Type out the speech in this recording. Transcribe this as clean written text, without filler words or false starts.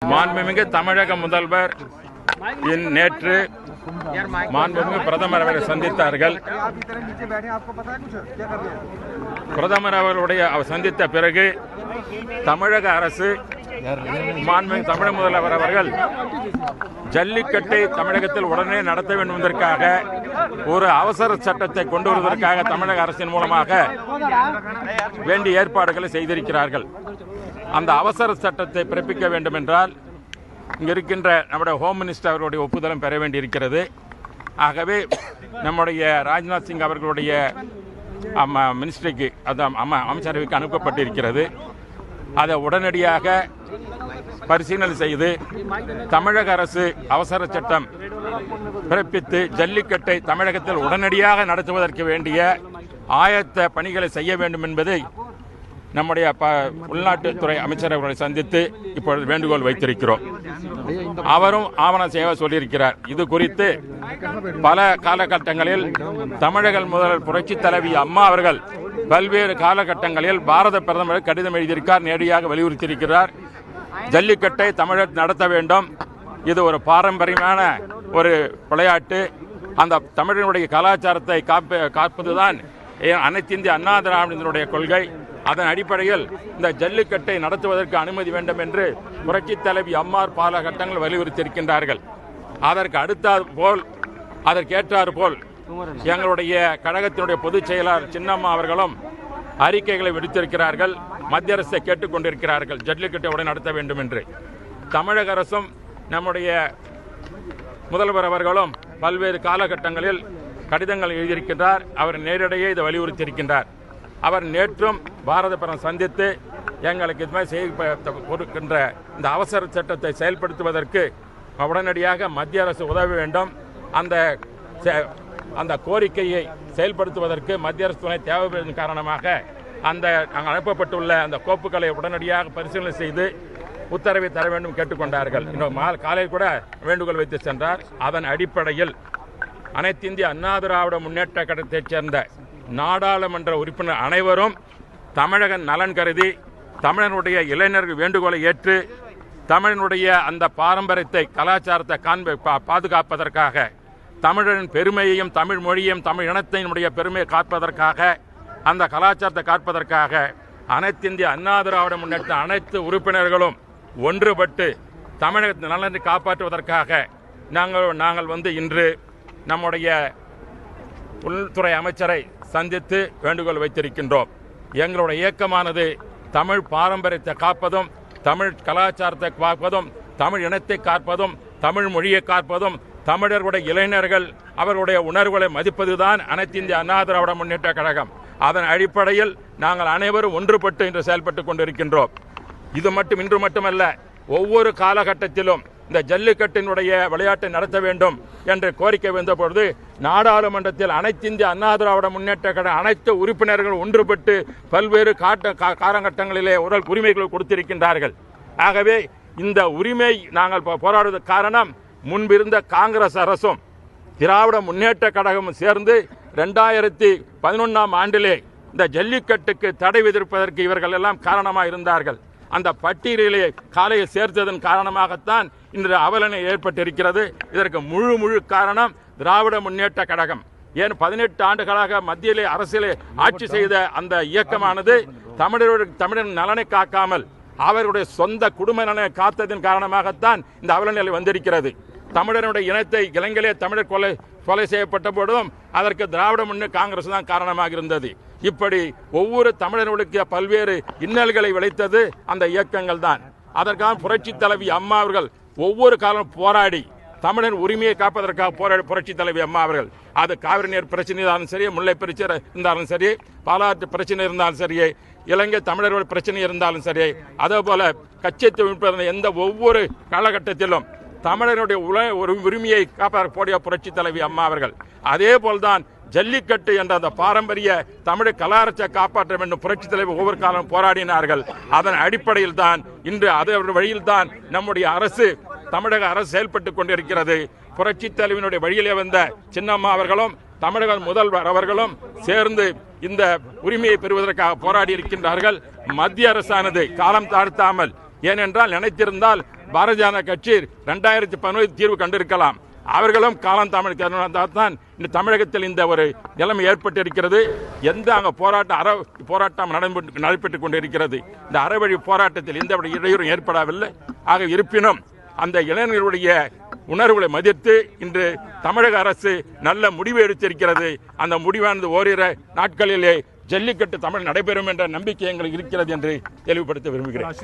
மாண்புமிகு தமிழக முதல்வர் நேற்று மாண்புமிகு பிரதமர் அவரை சந்தித்தார்கள். பிரதமர் அவர்களுடைய சந்தித்த பிறகு தமிழக அரசு மாண்புமிகு தமிழக முதல்வர் அவர்கள் ஜல்லிக்கட்டை தமிழகத்தில் உடனே நடத்த வேண்டும் என்பதற்காக ஒரு அவசர சட்டத்தை கொண்டு வருவதற்காக தமிழக அரசின் மூலமாக வேண்டிய ஏற்பாடுகளை செய்திருக்கிறார்கள். அந்த அவசர சட்டத்தை பிறப்பிக்க வேண்டும் என்றால் இங்க இருக்கின்ற நம்முடைய ஹோம் மினிஸ்டர் அவர்களுடைய ஒப்புதலும் பெற வேண்டியிருக்கிறது. ஆகவே நம்முடைய ராஜ்நாத் சிங் அவர்களுடைய மினிஸ்ட்ரிக்கு அமைச்சரவைக்கு அனுப்பப்பட்டிருக்கிறது. அதை உடனடியாக பரிசீலனை செய்து தமிழக அரசு அவசர சட்டம் பிறப்பித்து ஜல்லிக்கட்டை தமிழகத்தில் உடனடியாக நடத்துவதற்கு வேண்டிய ஆயத்த பணிகளை செய்ய வேண்டும் என்பதை நம்முடைய உள்நாட்டுத்துறை அமைச்சர் அவர்களை சந்தித்து இப்பொழுது வேண்டுகோள் வைத்திருக்கிறோம். அவரும் ஆவணம் செய்ய சொல்லியிருக்கிறார். இது குறித்து பல காலகட்டங்களில் தமிழக முதல்வர் புரட்சி தலைவி அம்மா அவர்கள் பல்வேறு காலகட்டங்களில் பாரத பிரதமர் கடிதம் எழுதியிருக்கார், நேரடியாக வலியுறுத்தியிருக்கிறார். ஜல்லிக்கட்டை தமிழகத்தில் நடத்த வேண்டும். இது ஒரு பாரம்பரியமான ஒரு விளையாட்டு. அந்த தமிழனுடைய கலாச்சாரத்தை காப்பதுதான் அனைத்து இந்திய அண்ணா திராவிடத்தினுடைய கொள்கை. அதன் அடிப்படையில் இந்த ஜல்லிக்கட்டை நடத்துவதற்கு அனுமதி வேண்டும் என்று புரட்சி தலைவி அம்மா பல கட்டங்கள் வலியுறுத்தியிருக்கின்றார்கள். அதற்கேற்றாறு போல் எங்களுடைய கழகத்தினுடைய பொதுச் செயலாளர் சின்னம்மா அவர்களும் அறிக்கைகளை விடுத்திருக்கிறார்கள். மத்திய அரசை கேட்டுக் கொண்டிருக்கிறார்கள் ஜல்லிக்கட்டை உடன் நடத்த வேண்டும் என்று. தமிழக அரசும் நம்முடைய முதல்வர் அவர்களும் பல்வேறு காலகட்டங்களில் கடிதங்கள் எழுதியிருக்கின்றார். அவர் நேரடியாக இதை வலியுறுத்தியிருக்கின்றார். அவர் நேற்றும் பாரத பிரதமர் சந்தித்து எங்களுக்கு கொடுக்கின்ற இந்த அவசர சட்டத்தை செயல்படுத்துவதற்கு உடனடியாக மத்திய அரசு உதவ வேண்டும். அந்த கோரிக்கையை செயல்படுத்துவதற்கு மத்திய அரசு துணை தேவைப்படுவதன் காரணமாக அங்கு அனுப்பப்பட்டுள்ள அந்த கோப்புகளை உடனடியாக பரிசீலனை செய்து உத்தரவை தர வேண்டும் கேட்டுக்கொண்டார்கள். இன்னும் காலையில் கூட வேண்டுகோள் வைத்து சென்றார். அதன் அடிப்படையில் அனைத்து இந்திய அண்ணா திராவிட முன்னேற்ற கழகத்தைச் சேர்ந்த நாடாளுமன்ற உறுப்பினர் அனைவரும் தமிழக நலன் கருதி தமிழனுடைய இளைஞர்கள் வேண்டுகோளை ஏற்று தமிழனுடைய அந்த பாரம்பரியத்தை கலாச்சாரத்தை பாதுகாப்பதற்காக தமிழரின் பெருமையையும் தமிழ் மொழியையும் தமிழ் இனத்தினுடைய பெருமையை காப்பதற்காக அந்த கலாச்சாரத்தை காப்பதற்காக அனைத்து இந்திய அண்ணா திராவிட முன்னேற்ற அனைத்து உறுப்பினர்களும் ஒன்றுபட்டு தமிழகத்தின் நலனை காப்பாற்றுவதற்காக நாங்கள் இன்று நம்முடைய உள்துறை அமைச்சரை சந்தித்து வேண்டுகோள் வைத்திருக்கின்றோம். எங்களுடைய இயக்கமானது தமிழ் பாரம்பரியத்தை காப்பதும் தமிழ் கலாச்சாரத்தை காப்பதும் தமிழ் இனத்தை காப்பதும் தமிழ் மொழியை காப்பதும் தமிழர்களுடைய இளைஞர்கள் அவர்களுடைய உணர்வுகளை மதிப்பதுதான் அனைத்து இந்திய அண்ணா திராவிட முன்னேற்ற கழகம். அதன் அடிப்படையில் நாங்கள் அனைவரும் ஒன்றுபட்டு இன்று செயல்பட்டுக் கொண்டிருக்கின்றோம். இது மட்டும் இன்று மட்டுமல்ல, ஒவ்வொரு காலகட்டத்திலும் இந்த ஜல்லிக்கட்டினுடைய விளையாட்டை நடத்த வேண்டும் என்று கோரிக்கை வந்தபொழுது நாடாளுமன்றத்தில் அனைத்து இந்திய அண்ணா திராவிட முன்னேற்ற கழக அனைத்து உறுப்பினர்கள் ஒன்றுபட்டு பல்வேறு காலகட்டங்களிலே உரிமைகளை கொடுத்திருக்கின்றார்கள். ஆகவே இந்த உரிமை நாங்கள் போராடுவதற்கு காரணம் முன்பிருந்த காங்கிரஸ் அரசும் திராவிட முன்னேற்ற கழகமும் சேர்ந்து 2011ஆம் ஆண்டிலே இந்த ஜல்லிக்கட்டுக்கு தடை விதிப்பதற்கு இவர்கள் எல்லாம் காரணமாக இருந்தார்கள். அந்த பட்டியலிலே காலையில் சேர்த்ததன் காரணமாகத்தான் இன்று அவலனை ஏற்பட்டிருக்கிறது. இதற்கு முழு காரணம் திராவிட முன்னேற்ற கழகம். ஏன் 18 ஆண்டுகளாக மத்தியிலே அரசியலே ஆட்சி செய்த அந்த இயக்கமானது தமிழரின் நலனை காக்காமல் அவர்களுடைய சொந்த குடும்ப நலனை காத்ததன் காரணமாகத்தான் இந்த அவலநிலை வந்திருக்கிறது. தமிழனுடைய இனத்தை இலங்கையிலே தமிழர் கொலை செய்யப்பட்ட போதும் அதற்கு திராவிட முன்னேற்ற காங்கிரஸ் தான் காரணமாக இருந்தது. இப்படி ஒவ்வொரு தமிழர்களுக்கு பல்வேறு இன்னல்களை விளைத்தது அந்த இயக்கங்கள் தான். அதற்காக புரட்சி தலைவி அம்மா அவர்கள் ஒவ்வொரு காலம் போராடி தமிழர் உரிமையை காப்பதற்காக போராடி புரட்சி தலைவி அம்மா அவர்கள் அது காவிரி நீர் பிரச்சனை இருந்தாலும் சரி, முல்லை பிரச்சனை இருந்தாலும் சரி, பாலாற்று பிரச்சனை இருந்தாலும் சரி, இலங்கை தமிழர்களுடைய பிரச்சனை இருந்தாலும் சரி, அதே போல கச்சை எந்த ஒவ்வொரு காலகட்டத்திலும் தமிழருடைய உரிமையை காப்பாற்றிய புரட்சி தலைவி அம்மா அவர்கள். அதே போல்தான் ஜல்லிக்கட்டு என்ற அந்த பாரம்பரிய தமிழ் கலாச்சாரத்தை காப்பாற்ற வேண்டும் புரட்சி தலைவர் ஒவ்வொரு காலம் போராடினார்கள். அதன் அடிப்படையில் தான் இன்று அதே வழியில் தான் நம்முடைய அரசு தமிழக அரசு செயல்பட்டுக் கொண்டிருக்கிறது. புரட்சி தலைவனுடைய வழியிலே வந்த சின்னம்மா அவர்களும் தமிழக முதல்வர் அவர்களும் சேர்ந்து இந்த உரிமையை பெறுவதற்காக போராடி இருக்கின்றார்கள். மத்திய அரசானது காலம் தாழ்த்தாமல் ஏனென்றால் நினைத்திருந்தால் பாரதிய ஜனதா கட்சி 2011 தீர்வு கண்டிருக்கலாம். அவர்களும் காலம் தான் இந்த தமிழகத்தில் இந்த ஒரு நிலைமை ஏற்பட்டிருக்கிறது. எந்த அங்கே போராட்டம் நடைபெற்றுக் கொண்டிருக்கிறது. இந்த அறவழி போராட்டத்தில் எந்த இடையூறும் ஏற்படவில்லை. ஆக இருப்பினும் அந்த இளைஞர்களுடைய உணர்வுகளை மதித்து இன்று தமிழக அரசு நல்ல முடிவு எடுத்திருக்கிறது. அந்த முடிவானது ஓரிரு நாட்களிலே ஜல்லிக்கட்டு தமிழ் நடைபெறும் என்ற நம்பிக்கை எங்களுக்கு இருக்கிறது என்று தெளிவுபடுத்த விரும்புகிறேன்.